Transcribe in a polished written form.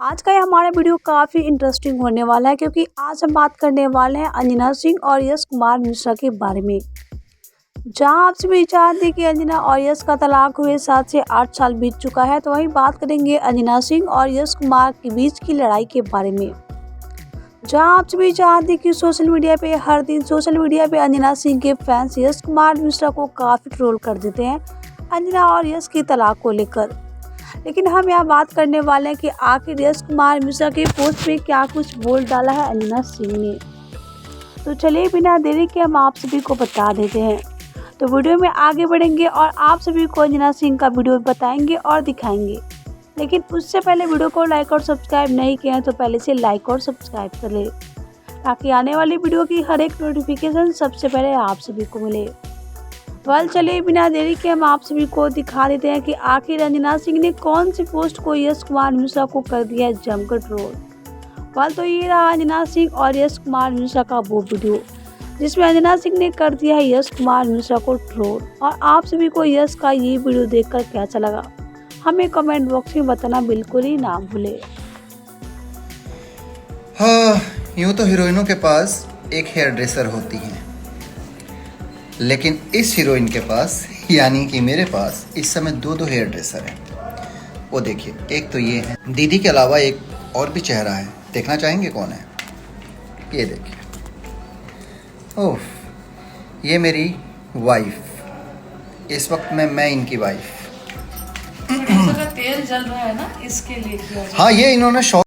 आज का ये हमारा वीडियो काफ़ी इंटरेस्टिंग होने वाला है क्योंकि आज हम बात करने वाले हैं अंजना सिंह और यश कुमार मिश्रा के बारे में। जहां आप सभी जानते हैं कि अंजना और यश का तलाक हुए 7 से 8 साल बीत चुका है, तो वहीं बात करेंगे अंजना सिंह और यश कुमार के बीच की लड़ाई के बारे में। जहां आप सभी जानते हैं कि सोशल मीडिया पे हर दिन अंजना सिंह के फैंस यश कुमार मिश्रा को काफ़ी ट्रोल कर देते हैं अंजना और यश की तलाक को लेकर। लेकिन हम यहाँ बात करने वाले हैं कि आखिर यश कुमार मिश्रा के पोस्ट पे क्या कुछ बोल डाला है अंजना सिंह ने। तो चलिए बिना देरी के हम आप सभी को बता देते हैं। तो वीडियो में आगे बढ़ेंगे और आप सभी को अंजना सिंह का वीडियो बताएंगे और दिखाएंगे। लेकिन उससे पहले वीडियो को लाइक और सब्सक्राइब नहीं किए हैं तो पहले से लाइक और सब्सक्राइब कर ले, ताकि आने वाली वीडियो की हर एक नोटिफिकेशन सबसे पहले आप सभी को मिले। चलिए बिना देरी के हम आप सभी को दिखा देते हैं कि आखिर अंजना सिंह ने कौन सी पोस्ट को यश कुमार मिश्रा को कर दिया है जमकर ट्रोल। तो ये रहा अंजना सिंह और यश कुमार मिश्रा का वो वीडियो जिसमें अंजना सिंह ने कर दिया है यश कुमार मिश्रा को ट्रोल। और आप सभी को यश का ये वीडियो देखकर कैसा लगा हमें कमेंट बॉक्स में बताना बिल्कुल ही ना भूले। हाँ, यूँ तो हीरोइनों के पास एक हेयर ड्रेसर होती है, लेकिन इस हीरोइन के पास यानी कि मेरे पास इस समय दो हेयर ड्रेसर हैं। वो देखिए, एक तो ये है, दीदी के अलावा एक और भी चेहरा है, देखना चाहेंगे कौन है? ये देखिए, ओह, ये मेरी वाइफ। इस वक्त मैं इनकी वाइफ। तेल जल रहा है ना, इसके लिए किया। हाँ, ये इन्होंने शौक